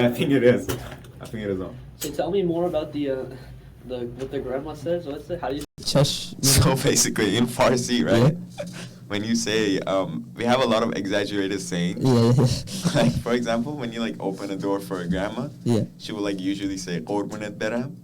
Yeah, I think it is. I think it is on. So tell me more about the what the grandma says. What's it? How do you? Chesh. So basically, in Farsi, right? Yeah. When you say, we have a lot of exaggerated sayings. Yeah. Like, for example, when you like open a door for a grandma, Yeah. she will like usually say "Qurbanet beram,"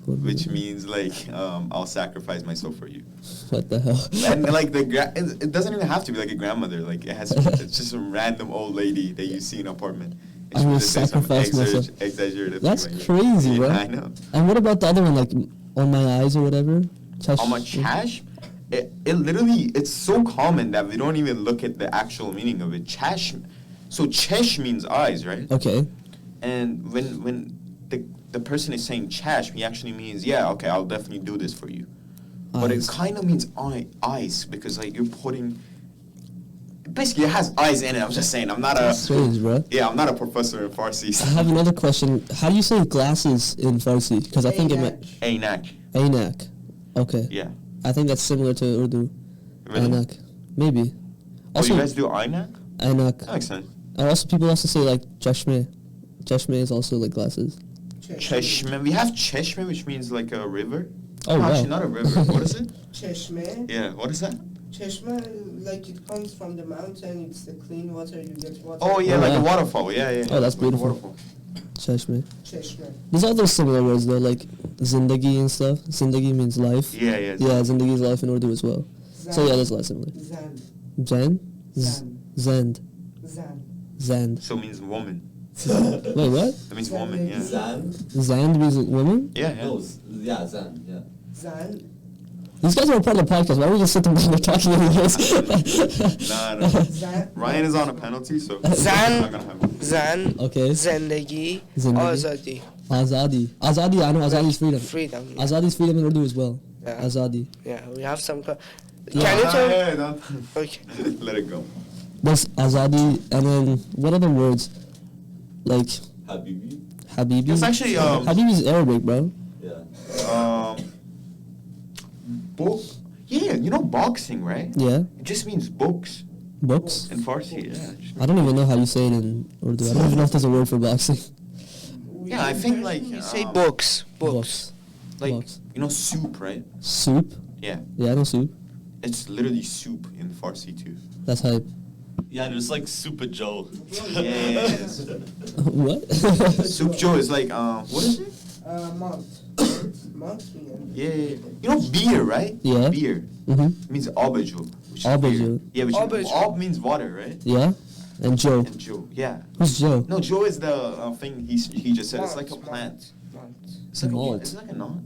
which means like I'll sacrifice myself for you. What the hell? And like it doesn't even have to be like a grandmother. Like it's just some random old lady that you see in an apartment. And I she will just say some sacrifice myself. exaggerated. That's thing like crazy, yeah, bro. I know. And what about the other one, like on my eyes or whatever? Chesh. On my chash, it literally, it's so common that we don't even look at the actual meaning of it. Chash, so chesh means eyes, right? Okay. And when the person is saying chash, he actually means, yeah, okay, I'll definitely do this for you. But it Eyes. kind of means eyes, because like you're putting, basically it has eyes in it. I'm just saying, I'm not That's strange, bro. I'm not a professor in Farsi. I have another question. How do you say glasses in Farsi? Because I think it meant Ainak. ainak. Okay. Yeah. I think that's similar to Urdu. Really? Ainak. Maybe. Oh, you guys do ainak? Ainak. That makes sense. And also, people also say like cheshme. Cheshme is also like glasses. Cheshme. We have cheshme, which means like a river. Oh, wow. Actually, not a river. What is it? Cheshme. Yeah, what is that? Cheshme, like it comes from the mountain. It's the clean water. You get water. Oh, yeah, Oh, like yeah. a waterfall. Yeah, yeah. Oh, that's like a beautiful. waterfall. Cheshme. Cheshme. There's other similar words though, like zindagi and stuff. Zindagi means life. Yeah, yeah. Yeah, zindagi is life in Urdu as well. So yeah, there's a lot similar. Zan. Jen? Zan. Zend. Zan. Zand. So it means woman. Wait, what? That means woman, yeah. Zan? Zand means woman? Yeah, yeah. No, yeah, Zan, yeah. Zan. These guys are a part of the podcast. Why don't we just sit them down there talking anyways? No. Zan. Ryan is on a penalty, so Zan. I'm not gonna have him. Zan. Okay. Zendagi. Zindagi. Azadi. Azadi. Azadi, I know Azadi is freedom. Freedom. Yeah. Azadi is freedom in Urdu as well. Yeah. Azadi. Yeah, we have some. Yeah. Can you tell? Yeah, don't. Okay. Let it go. There's Azadi, and then what other words? Like Habibi? Habibi? It's actually, Habibi is Arabic, bro. Yeah. Book. Yeah, you know boxing, right? Yeah. It just means books Books? in Farsi. Yeah. it just I don't even know how you say it in Urdu. I don't even know if there's a word for boxing. Yeah, I think like You say books. Books. like Books. you know soup, right? Soup? Yeah, Yeah, I know soup. it's literally soup in Farsi too. That's hype. Yeah, there's like Super Joe. Yes. What? Soup Joe is like what is it? Month. Month. Yeah, you know beer, right? Yeah. Beer Mm-hmm. means abajo. Which is Abajo. beer. Yeah, which Abajo. ab means water, right? Yeah? And Joe. And Joe, yeah. Who's Joe? No, Joe is the thing he just said. It's like a Malt, plant. Month. It's like Malt. it's like a knot.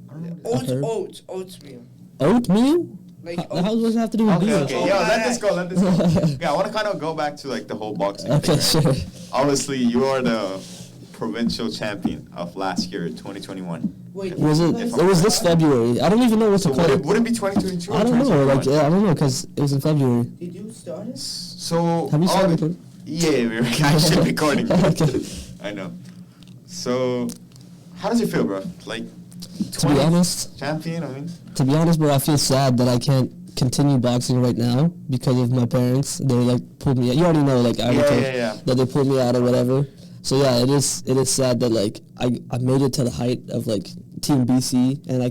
I don't know. Oat. herb. Oatmeal. Oatmeal? Like How does it have to do with Okay, beer? okay. Yeah, let this go. Let this go. Yeah, I want to kind of go back to like the whole boxing. Okay, thing, right? sure. Obviously, you are the provincial champion of last year, 2021. Wait. Was it? It was this February. I don't even know what So to call would it. it be 2022 or I don't know. 2021? Like, yeah, I don't know because it was in February. Did you start it? So Have you all started the- recording? Yeah, we're actually recording. Okay. I know. So, how does it feel, bro? Like, To be honest, champion. I mean, bro, I feel sad that I can't continue boxing right now because of my parents. They like pulled me. You already know, like I already told yeah. that they pulled me out or whatever. So yeah, it is sad that like I made it to the height of like Team BC and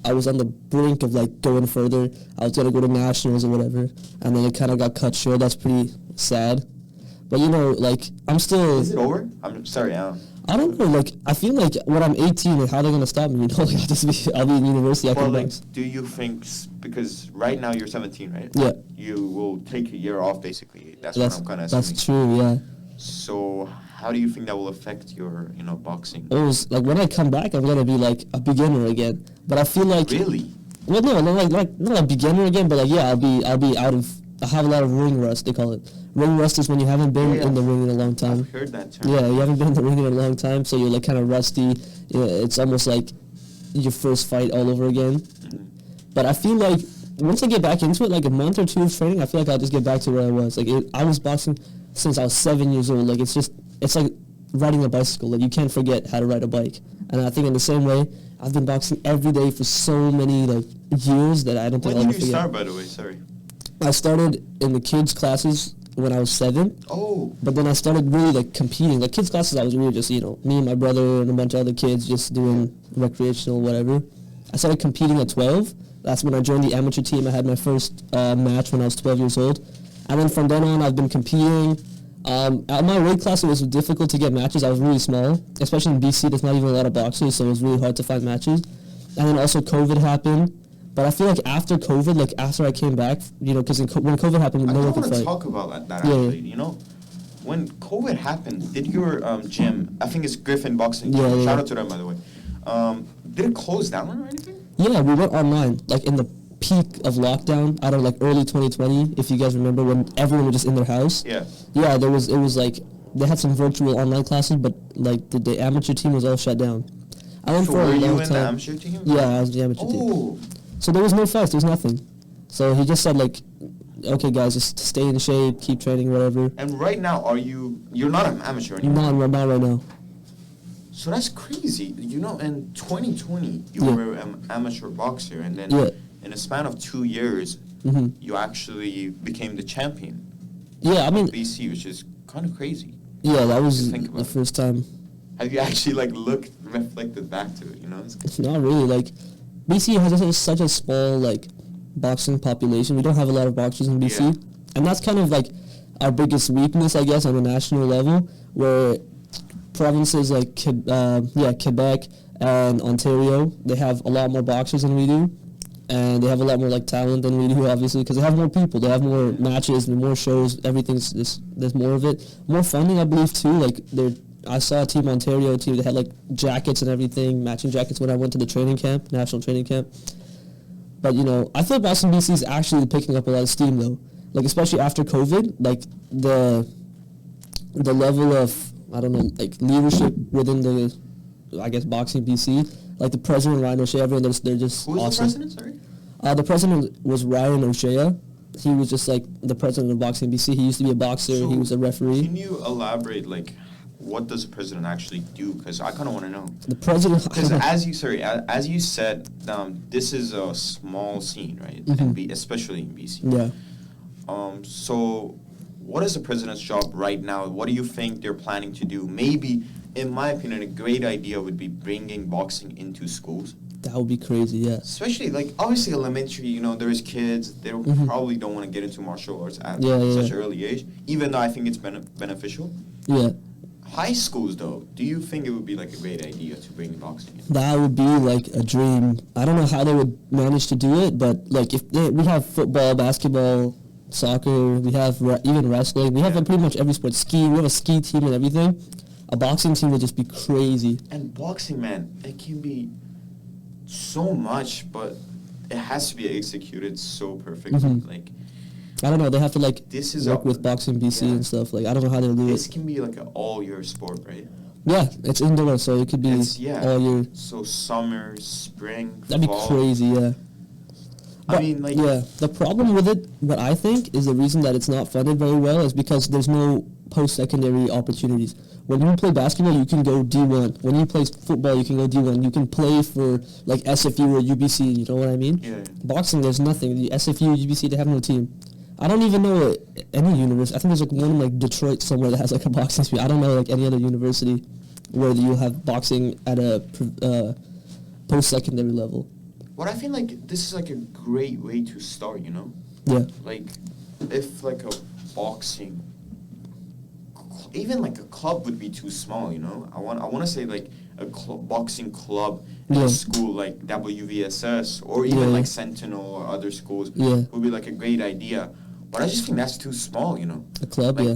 I was on the brink of like going further. I was gonna go to nationals or whatever, and then it kind of got cut short. That's pretty sad. But you know, like I'm still. is it over? I'm sorry. I don't know. Like I feel like when I'm 18, like how are they gonna stop me? You know, like I'll be in university. I Well, can like, box. do you think because right now you're 17, right? Yeah. You will take a year off, basically. That's what I'm kind of assuming. That's true. Yeah. So, how do you think that will affect your, boxing? It was like when I come back, I'm gonna be like a beginner again. But I feel like Really? well, no, not a beginner again, but like yeah, I'll be out of. I have a lot of ring rust. They call it. Ring rust is when you haven't been Yeah. in the ring in a long time. I've heard that term. Yeah, you haven't been in the ring in a long time, so you're like kind of rusty. You know, it's almost like your first fight all over again. Mhm. But I feel like once I get back into it, like a month or two of training, I feel like I'll just get back to where I was. Like I was boxing since I was 7 years old. Like it's like riding a bicycle. Like you can't forget how to ride a bike. And I think in the same way, I've been boxing every day for so many like years that I don't think When I'll did ever you forget. start, by the way? Sorry. I started in the kids' classes when I was 7. Oh. But then I started really like competing. Like kids classes, I was really just, me and my brother and a bunch of other kids just doing recreational whatever. I started competing at 12. That's when I joined the amateur team. I had my first match when I was 12 years old. And then from then on, I've been competing. At my weight class, it was difficult to get matches. I was really small, especially in BC. There's not even a lot of boxers, so it was really hard to find matches. And then also COVID happened. But I feel like after COVID, like after I came back, because when COVID happened, I no don't one could want to fight. talk about that Yeah. actually. When COVID happened, did your gym, I think it's Griffin Boxing, Yeah, yeah. shout out to them by the way, did it close down or anything? Yeah, we went online, like in the peak of lockdown, out of like early 2020, if you guys remember, when everyone was just in their house. Yeah. Yeah, it was like, they had some virtual online classes, but like the amateur team was all shut down. I went So for a were you long in the time. amateur team? Yeah, I was the amateur team. Oh. So there was no fights, there was nothing. So he just said like, okay guys, just stay in shape, keep training, whatever. And right now, you're not an amateur anymore? Not right now. So that's crazy. In 2020, you Yeah. were an amateur boxer, and then Yeah. in a span of 2 years, hmm you actually became the champion Yeah, I mean, of BC, which is kind of crazy. yeah, that was Think about the it. first time. Have you actually reflected back to it? It's not really, like, BC has such a small, like, boxing population. We don't have a lot of boxers in BC. Yeah. And that's kind of, like, our biggest weakness, I guess, on a national level, where provinces like Quebec and Ontario, they have a lot more boxers than we do. And they have a lot more, like, talent than we do, obviously, because they have more people. They have more matches and more shows. There's more of it. More funding, I believe, too. Like, I saw a Team Ontario team that had, like, jackets and everything, matching jackets when I went to the training camp, national training camp. But, I feel like Boxing BC is actually picking up a lot of steam, though. Like, especially after COVID, like, the level of, I don't know, like, leadership within the, I guess, Boxing BC, like the president, Ryan O'Shea, everyone, they're just Who was awesome. the president, sorry? The president was Ryan O'Shea. He was just, like, the president of Boxing BC. He used to be a boxer. So he was a referee. Can you elaborate, like, what does the president actually do? Because I kind of want to know. The president... Because as you said, this is a small scene, right? Mhm. And especially in BC. Yeah. So what is the president's job right now? What do you think they're planning to do? Maybe, in my opinion, a great idea would be bringing boxing into schools. That would be crazy, yeah. Especially, like, obviously elementary, there's kids, they Mhm. probably don't want to get into martial arts at Yeah, yeah, such yeah. an early age, even though I think it's beneficial. Yeah. High schools, though, do you think it would be, like, a great idea to bring boxing in? That would be, like, a dream. I don't know how they would manage to do it, but, like, we have football, basketball, soccer, we have even wrestling. We have pretty much every sport. Ski, we have a ski team and everything. A boxing team would just be crazy. And boxing, man, it can be so much, but it has to be executed so perfectly. Mhm. Like, I don't know, they have to, like, this is work with Boxing BC yeah. and stuff. Like, I don't know how they'll do This it. can be like an all-year sport, right? Yeah, it's indoor, so it could be all year. So summer, spring, That'd be fall. crazy, yeah. I mean, like, yeah, the problem with it, what I think, is the reason that it's not funded very well is because there's no post-secondary opportunities. When you play basketball, you can go D1. When you play football, you can go D1. You can play for, like, SFU or UBC, you know what I mean? Yeah. Boxing, there's nothing. The SFU, UBC, they have no team. I don't even know any university. I think there's, like, one in, like, Detroit somewhere that has, like, a boxing team. I don't know, like, any other university where you have boxing at a post-secondary level. What I feel like this is like a great way to start, Yeah. Like, if like a boxing, even like a club would be too small, I want to say like a boxing club in Yeah. a school like WVSS or even Yeah. like Sentinel or other schools Yeah. would be like a great idea. But I just think that's too small, A club, Like, yeah.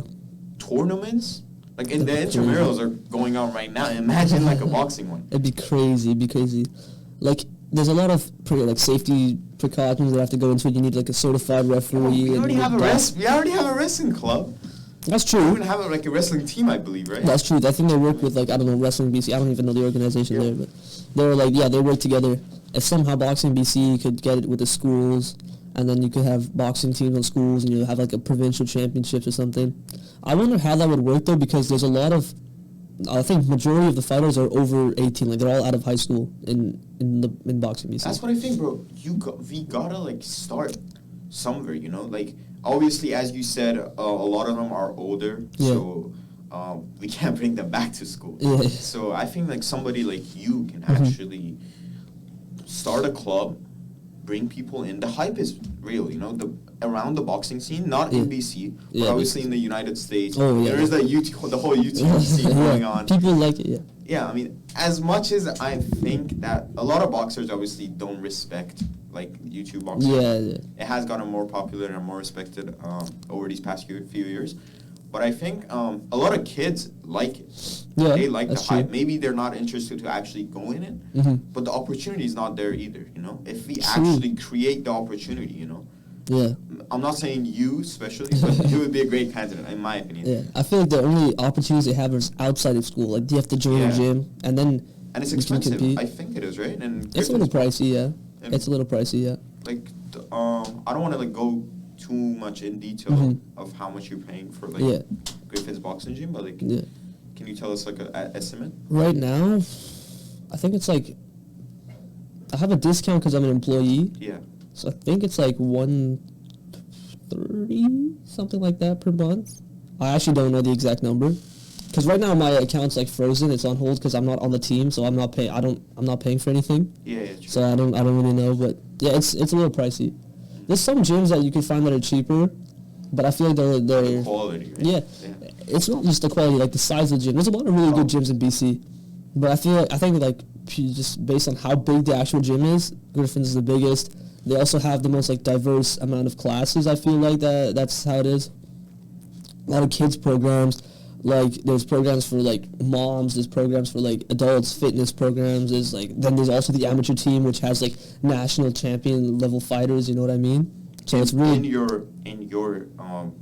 Tournaments? Like, in the That'd be crazy. intramurals are going on right now. Imagine like a boxing one. It'd be crazy. Like, there's a lot of safety precautions that have to go into it. You need, like, a certified referee. We already and have a doc- we already have a wrestling club. That's We true. even have like a wrestling team, I believe, right? That's true. I think they work with, like, I don't know, Wrestling BC. I don't even know the organization Yeah. there, but they're like, yeah, they work together. If somehow Boxing BC could get it with the schools, and then you could have boxing teams on schools, and you have, like, a provincial championships or something. I wonder how that would work, though, because there's a lot of, I think majority of the fighters are over 18. Like, they're all out of high school in Boxing BC. That's what I think, bro. We gotta like start somewhere, Like, obviously, as you said, a lot of them are older, Yeah. so we can't bring them back to school. Yeah. So I think like somebody like you can Mhm. actually start a club, bring people in. The hype is real, you know, around the boxing scene, not Yeah. in BC, but Yeah, obviously in the United States. Oh, yeah. There is the whole YouTube scene going on. People like it, yeah. Yeah, I mean, as much as I think that a lot of boxers obviously don't respect like YouTube boxing, Yeah, yeah. it has gotten more popular and more respected over these past few years. But I think a lot of kids like it. Yeah, They like the that's hype. true. Maybe they're not interested to actually go in it, Mhm. but the opportunity is not there either. You know, if we True. actually create the opportunity, you know, Yeah, I'm not saying you especially, but you would be a great candidate in my opinion. yeah. I feel like the only opportunities they have is outside of school. Like, you have to join Yeah. a gym, and then And it's you can expensive. compete. I think it is, right? And It's a little pricey, yeah. And It's a little pricey, yeah. like I don't want to like go too much in detail Mhm. of how much you're paying for like Yeah. Griffin's boxing gym, but like, Yeah. can you tell us like a estimate? Right now, I think it's like, I have a discount because I'm an employee, Yeah. so I think it's like 130, something like that per month. I actually don't know the exact number, because right now my account's like frozen. It's on hold because I'm not on the team, so I'm not paying for anything. Yeah, yeah, true. So I don't really know, but yeah, it's a little pricey. There's some gyms that you can find that are cheaper, but I feel like The they're quality, right? yeah. It's not just the quality, like the size of the gym. There's a lot of really good gyms in BC, but I think like just based on how big the actual gym is, Griffin's is the biggest. They also have the most like diverse amount of classes. I feel like that's how it is. A lot of kids programs. Like, there's programs for like moms, there's programs for like adults, fitness programs. Then there's also the amateur team, which has like national champion level fighters. You know what I mean? So it's really in your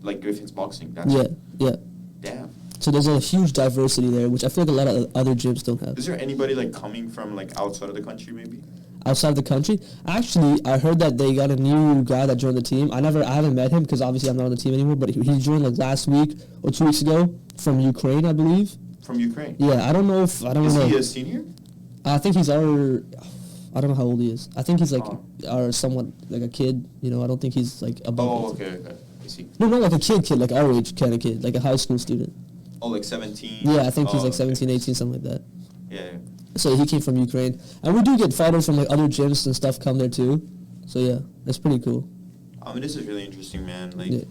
like Griffin's boxing. That's yeah. Damn. So there's a huge diversity there, which I feel like a lot of other gyms don't have. Is there anybody like coming from like outside of the country maybe? Outside the country, actually, I heard that they got a new guy that joined the team. I haven't met him because obviously I'm not on the team anymore. But he joined like last week or 2 weeks ago from Ukraine, I believe. From Ukraine. Yeah, I don't know. Is he a senior? I think he's our. I don't know how old he is. I think he's like our somewhat like a kid. You know, I don't think he's like above. Oh, us. okay. I see. No, not like a kid, like our age kind of kid, like a high school student. Oh, like 17? Yeah, I think he's Oh, like okay. 17, 18, something like that. Yeah. So he came from Ukraine, and we do get fighters from like other gyms and stuff come there too. So yeah, it's pretty cool. I mean, this is really interesting, man. Like, Yeah.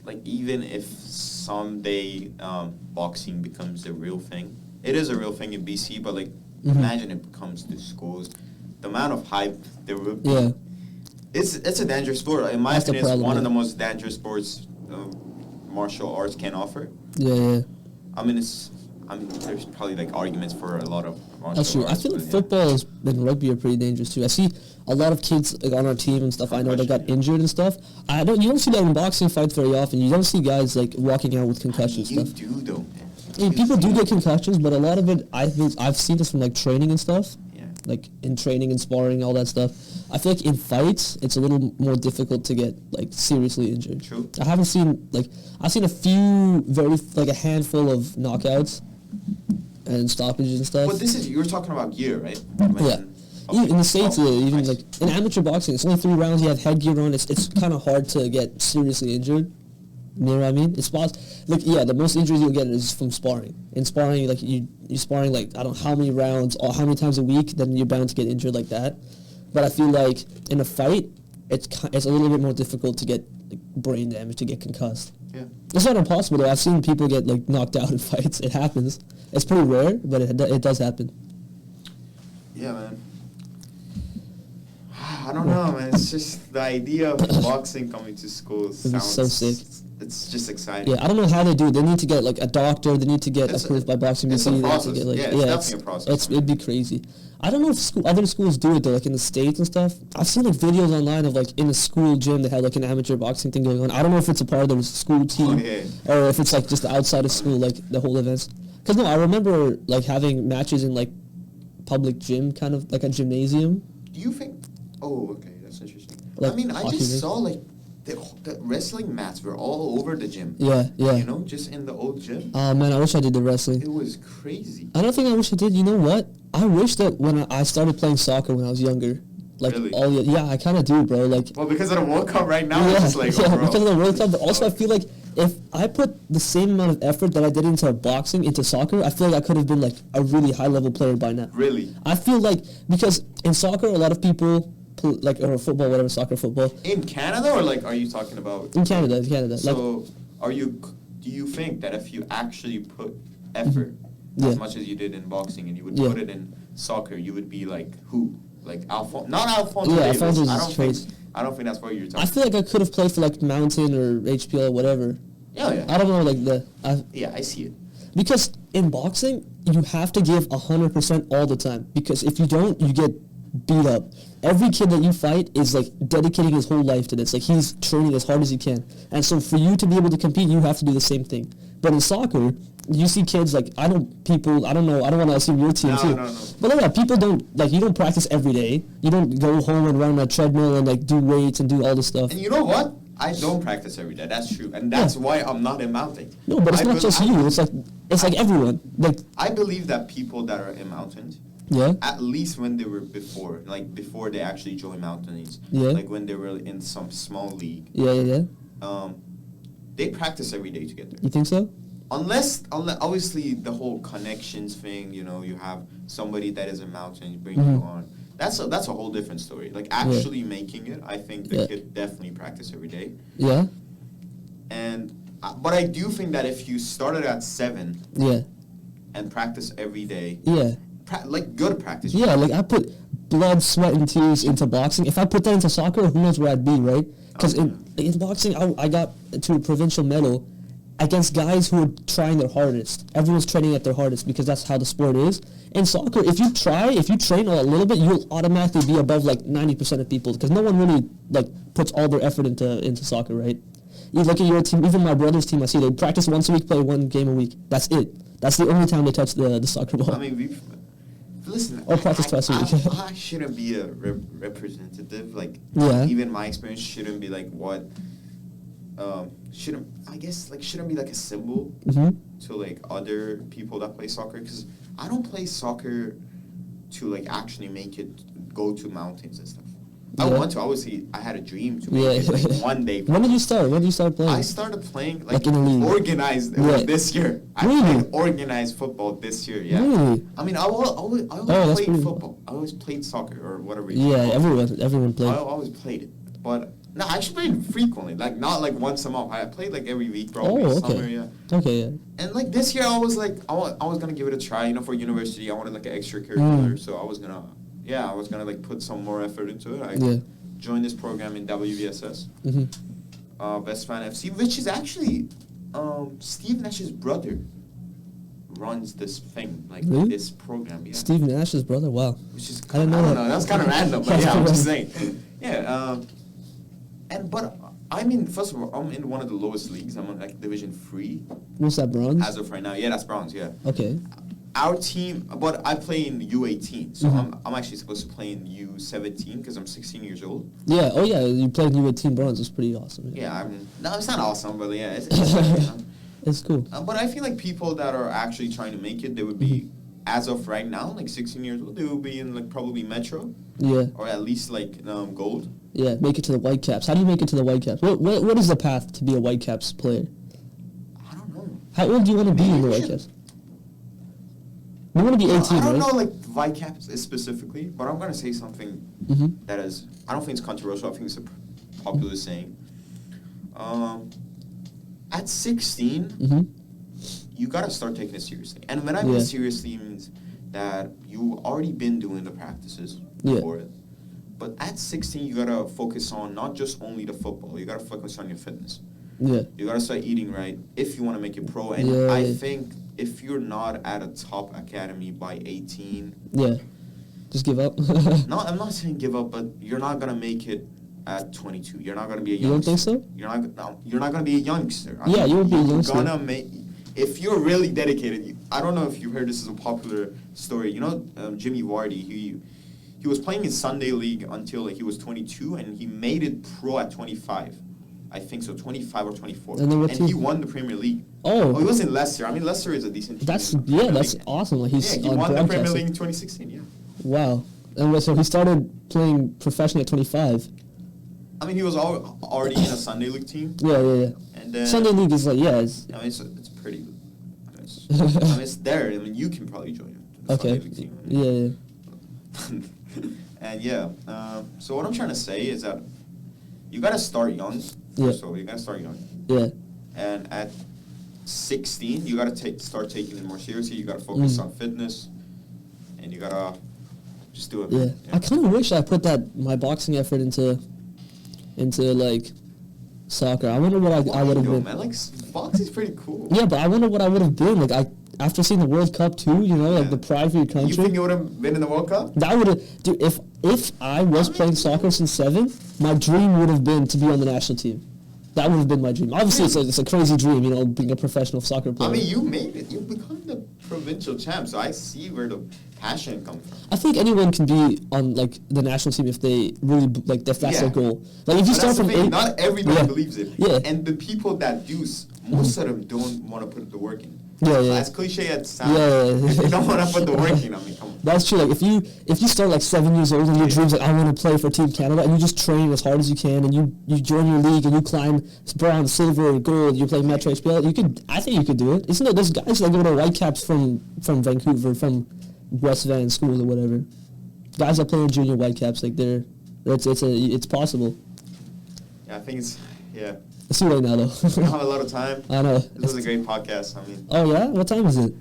like even if someday boxing becomes a real thing, it is a real thing in BC. But like, Mhm. imagine it comes to schools, the amount of hype there would be. Yeah. It's a dangerous sport. In my That's the opinion, it's problem, one of yeah. the most dangerous sports martial arts can offer. Yeah. I mean, there's probably like arguments for a lot of martial That's true. I arts. feel like but, yeah. football and rugby are pretty dangerous too. I see a lot of kids like on our team and stuff. I know that got injured and stuff. You don't see that in boxing fights very often. You don't see guys like walking out with concussions You and stuff. do though. Yeah, people do get concussions, but a lot of it I've seen this from like training and stuff. Yeah. Like in training and sparring, all that stuff. I feel like in fights, it's a little more difficult to get like seriously injured. True. I've seen a few a handful of knockouts and stoppages and stuff. But you were talking about gear, right? Yeah. Even in the States, even nice. like in amateur boxing, it's only 3 rounds. You have headgear on. It's kind of hard to get seriously injured. You know what I mean? The most injuries you'll get is from sparring. In sparring, like you sparring like I don't know how many rounds or how many times a week, then you're bound to get injured like that. But I feel like in a fight, it's a little bit more difficult to get like, brain damage, to get concussed. Yeah. It's not impossible though. I've seen people get like knocked out in fights. It happens. It's pretty rare, but it does happen. Yeah, man. I don't know, man. It's just the idea of boxing coming to schools It'd be sounds so sick. It's just exciting. Yeah, I don't know how they do it. They need to get like a doctor. They need to get It's approved by Boxing it's a BC. They have to process. get, like, Yeah, it's definitely a process. It'd be crazy. I don't know if other schools do it though, like in the States and stuff. I've seen like videos online of like in a school gym they have like an amateur boxing thing going on. I don't know if it's a part of the school team yeah. or if it's like just outside of school, like the whole events. Because no, I remember like having matches in like public gym, kind of like a gymnasium. Do you think? Oh, okay, that's interesting. Like I mean, I hockey just rink? saw like the wrestling mats were all over the gym. Yeah. You know, just in the old gym. Oh man, I wish I did the wrestling. It was crazy. I don't think I wish I did. You know what? I wish that when I started playing soccer when I was younger, like Really? all the I kind of do, bro. Like Well, because of the World Cup right now, yeah, it's just like, yeah, oh, bro. because of the World Cup. But also, I feel like if I put the same amount of effort that I did into boxing into soccer, I feel like I could have been like a really high level player by now. Really? I feel like because in soccer, a lot of people like or football, whatever, soccer, football. In Canada, or like, are you talking about? In Canada. So, do you think that if you actually put effort Yeah. as much as you did in boxing and you would Yeah. put it in soccer, you would be like who? Like not Alphonso Yeah, Davies. Alphonso I is don't crazy. think. I don't think that's what you're talking. I feel like I could have played for like Mountain or HPL or whatever. Yeah. I don't know, like Yeah, I see it. because in boxing you have to give 100% all the time. Because if you don't, you get beat up. Every kid that you fight is like dedicating his whole life to this. Like he's training as hard as he can, and so for you to be able to compete, you have to do the same thing. But in soccer, you see kids like I don't know. I don't want to assume your team too. No. But yeah, people don't like you don't practice every day. You don't go home and run a treadmill and like do weights and do all this stuff. And you know what? I don't practice every day. That's true, and that's why I'm not in mountain. No, but it's not just you. It's like everyone. Like I believe that people that are in mountains, yeah, at least when they were before they actually joined mountains, Yeah. like when they were in some small league, yeah. they practice every day together. You think so? Unless obviously the whole connections thing, you know, you have somebody that is in mountains bring Mm-hmm. you on. That's a whole different story. Like actually making it, I think the Yeah. kid definitely practice every day. Yeah, And but I do think that if you started at 7 yeah, and practice every day, yeah. like good practice. Yeah, like I put blood, sweat, and tears into boxing. If I put that into soccer, who knows where I'd be, right? Because in boxing, I got to a provincial medal against guys who are trying their hardest. Everyone's training at their hardest because that's how the sport is. In soccer, if you train a little bit, you'll automatically be above like 90% of people because no one really like puts all their effort into soccer, right? You look at your team, even my brother's team, I see they practice once a week, play one game a week. That's it. That's the only time they touch the soccer ball. I mean, listen. Or practice twice a week. I shouldn't be a representative. Like, Yeah. even my experience shouldn't be like what. Shouldn't be like a symbol Mm-hmm. to like other people that play soccer, because I don't play soccer to like actually make it go to mountains and stuff. I Yeah. want to. Obviously, I had a dream to make Yeah. it like one day. When did you start? When did you start playing? I started playing Like in a league? organized Yeah. this year. I Really? played organized football this year. Yeah. Really? I mean, I always that's played pretty- football. I always played soccer or whatever. you Yeah, call it. everyone I played. always played it, but no, I actually played frequently. Like not like once a month. I played like every week, probably Oh, okay. summer. Yeah. Okay, yeah. And like this year, I was like, I was gonna give it a try. You know, for university, I wanted like an extracurricular, so I was gonna like put some more effort into it. I Yeah. joined this program in WVSS, Mm-hmm. Best Fan FC, which is actually Steve Nash's brother runs this thing, like Really? this program. Yeah. Steve Nash's brother. Wow. Which is I didn't know don't that. know. That's kind of random, but That's yeah, I'm just random. saying. Yeah. But I'm in. First of all, I'm in one of the lowest leagues. I'm on like Division 3 What's that, bronze? as of right now. Yeah, that's bronze. Yeah. Okay. Our team, but I play in U18, so Mhm. I'm actually supposed to play in U17 because I'm 16 years old. Yeah. Oh yeah. You played U18 bronze. It's pretty awesome. Yeah, no, it's not awesome, but yeah, it's you know. It's cool. But I feel like people that are actually trying to make it, they would be, as of right now, like 16 years old, they will be in like probably Metro Yeah. or at least like Gold. Yeah. Make it to the Whitecaps. How do you make it to the Whitecaps? What is the path to be a Whitecaps player? I don't know. How old do you want to be in the Maybe we should- Whitecaps? You want to be 18, I don't right? know like Whitecaps specifically, but I'm gonna say something Mm-hmm. that is, I don't think it's controversial. I think it's a popular saying. At 16, Mm-hmm. you gotta start taking it seriously. And when I mean Yeah. seriously, means that you already been doing the practices Yeah. for it. But at 16, you gotta focus on not just only the football. You gotta focus on your fitness. Yeah. You gotta start eating right if you want to make it pro. And Yeah, I yeah. think if you're not at a top academy by 18, Yeah. Just give up. no, I'm not saying give up, but you're not gonna make it at 22. You're not gonna be a You don't youngster. think so? You're not gonna be a youngster. Yeah, you won't be a you're youngster. gonna make. If you're really dedicated, I don't know if you heard this is a popular story. You know, Jimmy Vardy. He was playing in Sunday League until like he was 22, and he made it pro at 25. I think so, 25 or 24. And then what he team? won the Premier League. Oh. he was in Leicester. I mean, Leicester is a decent team. That's in the Premier that's League. awesome. Like he's Yeah, he on won the Premier broadcasting. League in 2016. Yeah. Wow. And so he started playing professionally at 25. I mean, he was already in a Sunday League team. Yeah. And then Sunday League is like, it's I mean, it's pretty. I mean, it's there. I mean, you can probably join the okay. Sunday League team. Yeah. And so what I'm trying to say is that you gotta start young. Yeah. So you gotta start young. Yeah. And at 16, you gotta start taking it more seriously. You gotta focus on fitness, and you gotta just do it. Yeah. I kind of wish I put my boxing effort into like soccer. I wonder what I would have been. Man, like boxing's pretty cool. Yeah, but I wonder what I would have been. Like after seeing the World Cup too, like the pride for your country. You think you would have been in the World Cup? That would have, dude. If I was playing soccer since 7, my dream would have been to be on the national team. That would have been my dream. Obviously, it's a crazy dream, being a professional soccer player. I mean, you made it. You become the provincial champ, so I see where the passion comes from. I think anyone can be on like the national team if they really if that's their goal. Like if you But start that's the from thing, 8, not everybody believes it. Yeah. And the people that do, most of them don't want to put the work in. Yeah. As cliche as it sounds, Yeah. if you don't want to put the work in, I mean, come on. That's true. Like if you start like 7 years old and your dream's like I want to play for Team Canada and you just train as hard as you can and you join your league and you climb bronze, silver, gold, you play Metro HPL, I think you could do it. Isn't there? There's guys that go to Whitecaps from Vancouver, from West Van School or whatever. Guys that play in junior Whitecaps, like it's possible. Yeah, I think it's It's too late now though. We don't have a lot of time. I know. This was a great podcast. I mean, Oh yeah, what time is it?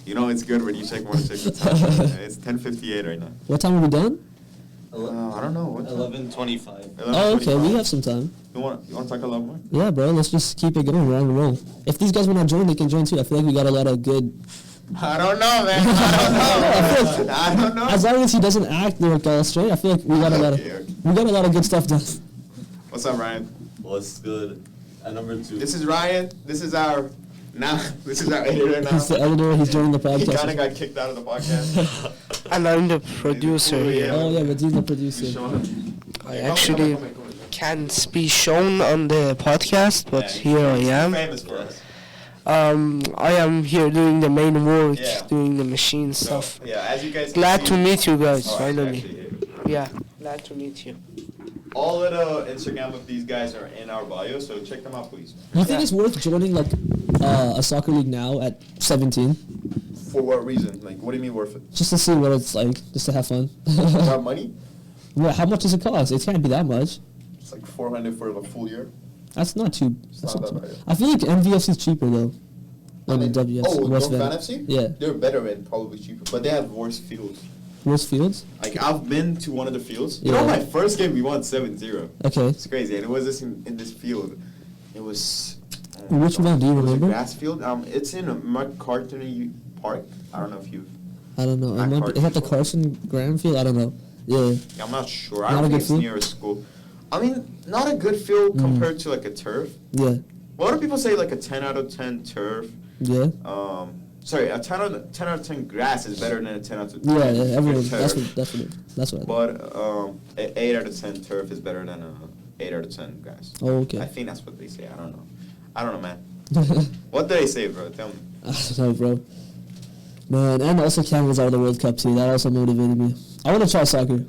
it's good when you want to check the time. It's 10:58 right now. What time are we done? I don't know. What time? 11:25. Oh okay, we have some time. You want to talk a lot more? Yeah, bro, let's just keep it going. We're on the roll. If these guys want to join, they can join too. I feel like we got a lot of good. I don't know, man. I don't know. As long as he doesn't act like straight, I feel like we got a lot of good stuff done. What's up, Ryan? What's good? At number 2. This is Ryan. This is our editor now. He's the editor. He's joining the He kind podcast. of got kicked out of the podcast. And I'm the producer here. Oh yeah, but he's the producer. I actually can't be shown on the podcast, but here I am. Famous for us. I am here doing the main work, Yeah. doing the machine stuff. Yeah, as you guys can Glad see- to meet you guys, Oh, finally. actually, Yeah, glad to meet you. all of the Instagram of these guys are in our bio, so check them out, please. You think it's worth joining like a soccer league now at 17, For what reason? Like, what do you mean worth it? just to see what it's like, just to have fun? About money? Well, how much does it cost? It can't be that much. It's like 400 for the full year. That's not too. It's That's not not that too. bad. I feel like MVFC is cheaper though. Than WS. Oh, West North Van. Van FC? Yeah. They're better and probably cheaper, but they have worse fields. Worst fields? Like, I've been to one of the fields. You know, Yeah. my first game, we won 7-0. Okay. It's crazy, and it was in this field. It was... Which one do you It was a remember? grass field. It's in McCartney Park. I don't know if you've... I don't know. Mac Is that the Carson. Carson Graham field? I don't know. Yeah. Yeah, I'm not sure. Not I a don't think good it's field? near a school. I mean, not a good field compared to, like, a turf. Yeah. A lot of people say, like, a 10 out of 10 turf. Yeah. Sorry, a 10 out of 10 grass is better than a 10 out of 10 Yeah. Everyone. turf. That's what. But an 8 out of 10 turf is better than a 8 out of 10 grass. Oh, okay. I think that's what they say. I don't know, man. What do they say, bro? Tell me. I don't know, bro. Man, and also Canada's out of the World Cup too. That also motivated me. I want to try soccer.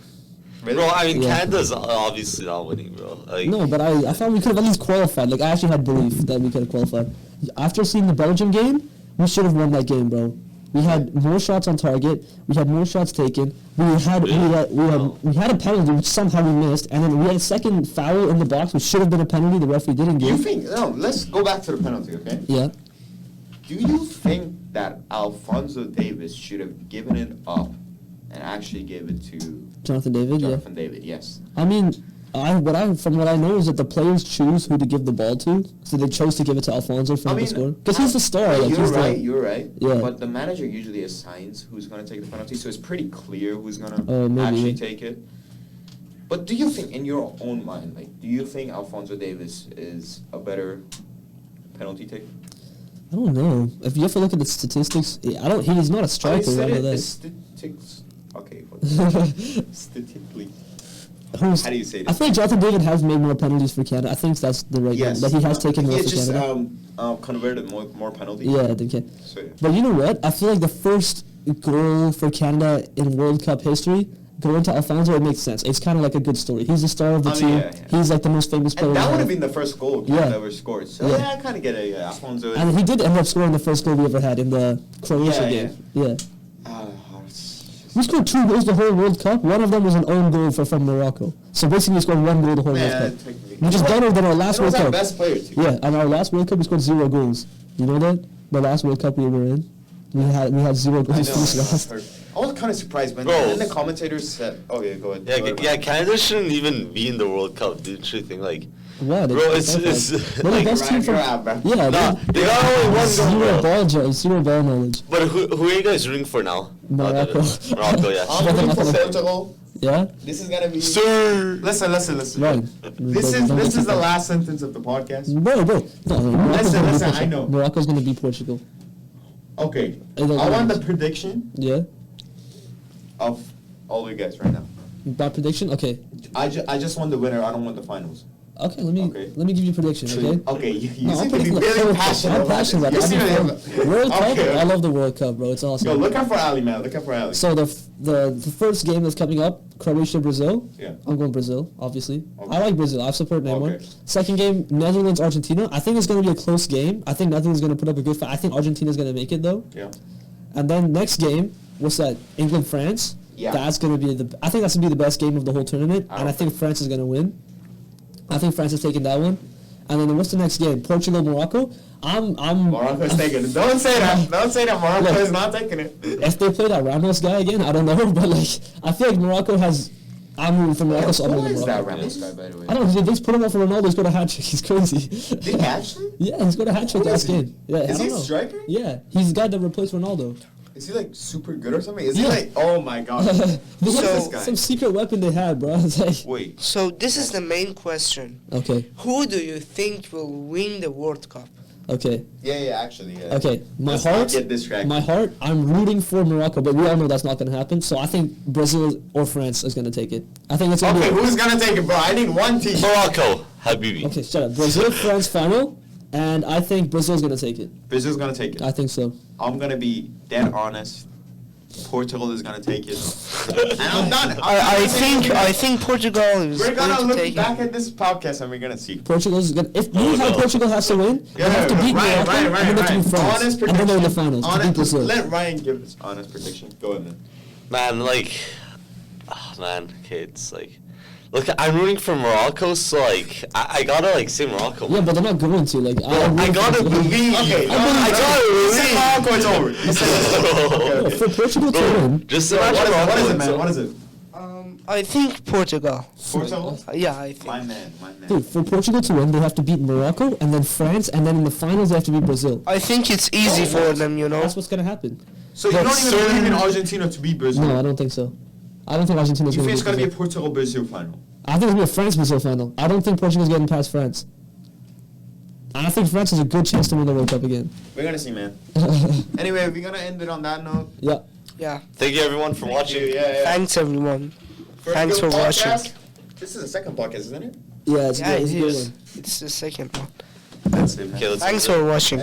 Bro, I mean, Yeah. Canada's obviously not winning, bro. Like, No, but I thought we could have at least qualified. Like, I actually had belief that we could have qualified. After seeing the Belgium game, we should have won that game, bro. We had more shots on target. We had more shots taken. We had a penalty which somehow we missed, and then we had a second foul in the box which should have been a penalty. The referee didn't Do you give. think? No, let's go back to the penalty, okay? Yeah. Do you think that Alphonso Davis should have given it up and actually gave it to Jonathan David. Jonathan David? Yes. Yeah. I mean, from what I know is that the players choose who to give the ball to, so they chose to give it to Alfonso for him to score because he's the star. Like, You're he's right. The, You're right. Yeah. But the manager usually assigns who's going to take the penalty, so it's pretty clear who's going Oh, to maybe. actually take it. But do you think, in your own mind, like, do you think Alfonso Davis is a better penalty taker? I don't know. If you have to look at the statistics, he's not a striker. I know that. Statistics. Okay. Statistically. How do you say I this? think Jonathan David has made more penalties for Canada. I think that's the right Yes. one. That he has taken more He for just Canada. converted more penalties. Yeah, I think. Yeah. So, yeah. But you know what? I feel like the first goal for Canada in World Cup history, going to Alfonso, it makes sense. It's kind of like a good story. He's the star of the team. Yeah. He's like the most famous player. And that we would have have. been the first goal Yeah. Canada ever scored. So Yeah. yeah, I kind of get it. Yeah, Alfonso. And he did end up scoring the first goal we ever had in the Croatia Yeah, game. Yeah. It's We scored 2 goals the whole World Cup. One of them was an own goal from Morocco. So basically, we scored 1 goal the whole World Cup. Which is better than our last He was World our Cup. best player too. Yeah, and our last World Cup we scored 0 goals. You know that? The last World Cup we were in, we had 0 I goals. know. I was kind of surprised, man. Bro. And then the commentators said, "Oh yeah, go ahead." Yeah, Go ahead, yeah, Ryan. Canada shouldn't even be in the World Cup, dude. Should think like, What? bro, it's They're the like, best team from. You're out, bro. Yeah, nah, they got only one zero goal, bro. zero ball knowledge. But who are you guys rooting for now? Morocco. Morocco, yeah. I'm rooting for Portugal. Yeah, This is gonna be. Sir. Listen. right. This is the last sentence of the podcast. Bro. No, Morocco's Listen, gonna beat listen, I Portugal. know. Morocco's gonna beat Portugal. Okay, I don't I want know. the prediction Yeah. of all you guys right now. Bad prediction. Okay. I just want the winner. I don't want the finals. Okay. Okay. Let me give you a prediction. Okay. Okay, you No, seem I'm to be predicting- really I'm passionate about passionate about this. it. You I seem mean, to be- World Cup. Okay. I love the World Cup, bro. It's awesome. Yo, look out for Ali, man. Look out for Ali. So the first game that's coming up, Croatia Brazil. Yeah. I'm going Brazil, obviously. Okay. I like Brazil. I support Neymar. Okay. Second game, Netherlands Argentina. I think it's going to be a close game. I think Netherlands is going to put up a good fight. I think Argentina's going to make it though. Yeah. And then next game, what's that? England France. Yeah. That's going to be I think that's going to be the best game of the whole tournament, I and I don't think France is going to win. I think France is taking that one. And then what's the next game? Portugal Morocco. I'm Morocco's taking it. Don't say that. Don't say that. Morocco Look. is not taking it. If they play that Ramos guy again, I don't know, but like I feel like Morocco has. I'm rooting for Morocco, so I'm Who rooting is for that Morocco. Ramos guy, by the way? I don't know. They just put him up for Ronaldo. He's got a hat trick. He's crazy. Did he actually? Yeah, he's got a hat trick Who is last he? game. Yeah, Is I he don't a know. striker? Yeah, he's the guy that replaced Ronaldo. Is he like super good or something? Is Yeah. he like? Oh my god. This Who's is this guy? some secret weapon they had, bro. It's like, Wait. So this is the main question. okay, Who do you think will win the World Cup? okay, Yeah, actually, yeah. okay. My Let's not heart, get distracted. my heart. I'm rooting for Morocco, but we all know that's not going to happen. So I think Brazil or France is going to take it. I think it's going to Okay, be. who's gonna take it, bro? I need one team. Morocco, Habibi. Okay, shut up. Brazil France final, and I think Brazil's going to take it. Brazil's gonna take it. I think so. I'm gonna be dead honest. Portugal is gonna take it. And I'm done. I think Portugal is We're going gonna to look take back it. at this podcast and we're gonna see. Portugal's gonna. If you know how no. Portugal has to win, they have to beat Morocco, and then they have to beat France, Honest and then they're in the prediction. finals to beat Brazil. Let Ryan give his honest prediction. Go ahead, man. Man, like, man, okay, it's like, look, I'm rooting for Morocco, so like, I gotta like say Morocco. Yeah, but they're not going to. Like, I gotta believe. Okay, I gotta Morocco, it's over. You said it's over. No, for Portugal to Bro, win, just So what imagine is it, Morocco. man? What is it? I think Portugal. Portugal? Yeah, I think. My man. dude, for Portugal to win, they have to beat Morocco, and then France, and then in the finals they have to beat Brazil. I think it's easy for them, you know. That's what's gonna happen. So you don't even But believe in Argentina to beat Brazil? No, I don't think so. I don't think Argentina's You gonna think it's beat gonna be a Brazil. Portugal-Brazil final? I think it's gonna be a France-Brazil final. I don't think Portugal's getting past France. I think France has a good chance to win the World Cup again. We're gonna see, man. Anyway, we're gonna end it on that note. Yeah. Yeah. Thank you everyone for watching. Yeah. Thanks everyone. First Thanks good for watching. podcast. This is the second podcast, isn't it? Yeah, it's Yeah, good. It's it a good is. one. It's the second one. That's it, man. Okay, let's Thanks for watching.